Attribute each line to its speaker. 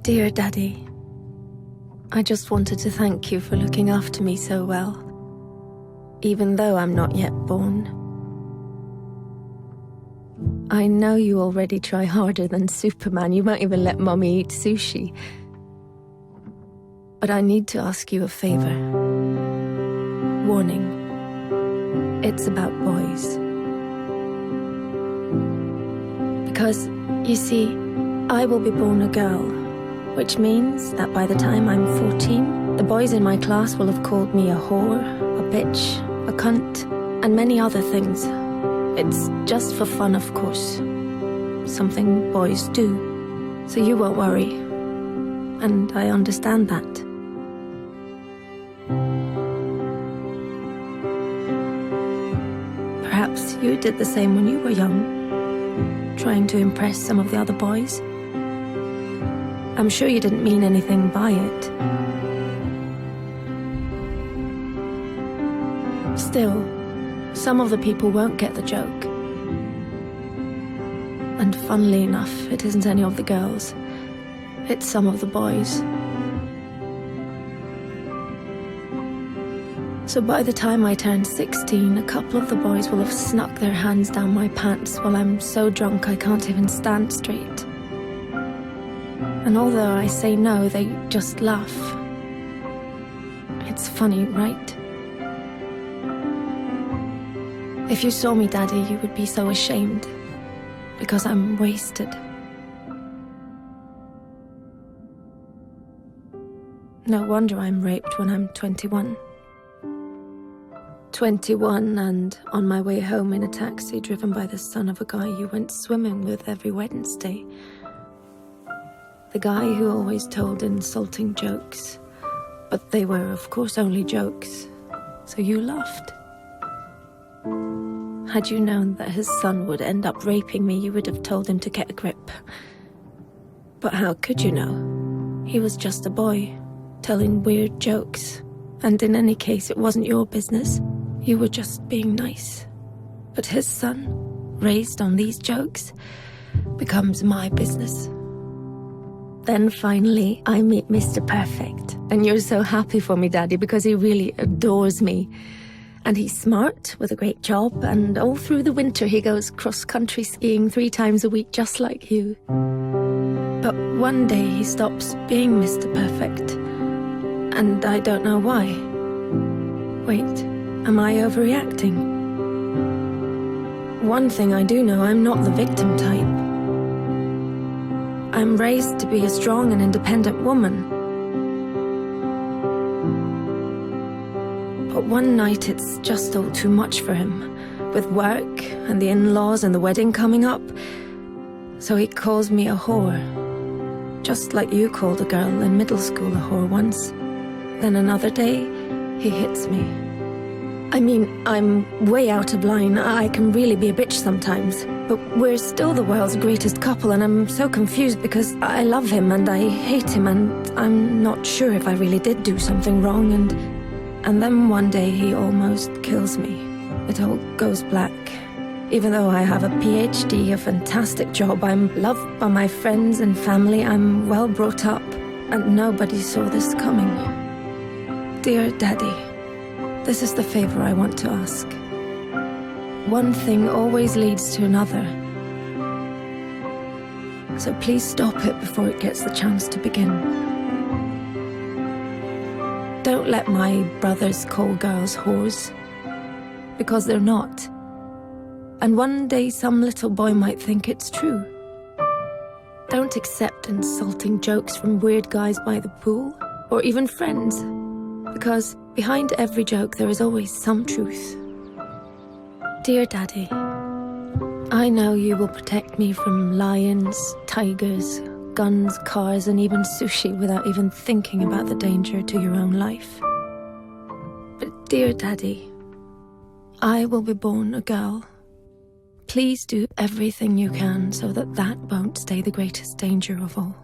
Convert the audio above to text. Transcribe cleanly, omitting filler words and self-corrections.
Speaker 1: Dear Daddy, I just wanted to thank you for looking after me so well, even though I'm not yet born. I know you already try harder than Superman. You won't even let Mommy eat sushi. But I need to ask you a favor. Warning. It's about boys. Because, you see, I will be born a girl, which means that by the time I'm 14, the boys in my class will have called me a whore, a bitch, a cunt, and many other things. It's just for fun, of course. Something boys do. So you won't worry. And I understand that. Perhaps you did the same when you were young, trying to impress some of the other boys. I'm sure you didn't mean anything by it. Still, some of the people won't get the joke. And funnily enough, it isn't any of the girls. It's some of the boys. So by the time I turn 16, a couple of the boys will have snuck their hands down my pants while I'm so drunk I can't even stand straight. And although I say no, they just laugh. It's funny, right? If you saw me, Daddy, you would be so ashamed, because I'm wasted. No wonder I'm raped when I'm 21. 21 and on my way home in a taxi driven by the son of a guy you went swimming with every Wednesday. The guy who always told insulting jokes. But they were, of course, only jokes. So you laughed. Had you known that his son would end up raping me, you would have told him to get a grip. But how could you know? He was just a boy, telling weird jokes. And in any case, it wasn't your business. You were just being nice. But his son, raised on these jokes, becomes my business. Then finally, I meet Mr. Perfect. And you're so happy for me, Daddy, because he really adores me. And he's smart, with a great job, and all through the winter he goes cross-country skiing 3 times a week, just like you. But one day he stops being Mr. Perfect. And I don't know why. Wait, am I overreacting? One thing I do know, I'm not the victim type. I'm raised to be a strong and independent woman. But one night it's just all too much for him, with work and the in-laws and the wedding coming up. So he calls me a whore. Just like you called a girl in middle school a whore once. Then another day, he hits me. I mean, I'm way out of line. I can really be a bitch sometimes. But we're still the world's greatest couple, and I'm so confused because I love him and I hate him, and I'm not sure if I really did do something wrong, and then one day he almost kills me. It all goes black. Even though I have a PhD, a fantastic job, I'm loved by my friends and family, I'm well brought up, and nobody saw this coming. Dear Daddy, this is the favor I want to ask. One thing always leads to another. So please stop it before it gets the chance to begin. Don't let my brothers call girls whores, because they're not. And one day some little boy might think it's true. Don't accept insulting jokes from weird guys by the pool, or even friends. Because behind every joke there is always some truth. Dear Daddy, I know you will protect me from lions, tigers, guns, cars, and even sushi without even thinking about the danger to your own life. But dear Daddy, I will be born a girl. Please do everything you can so that that won't stay the greatest danger of all.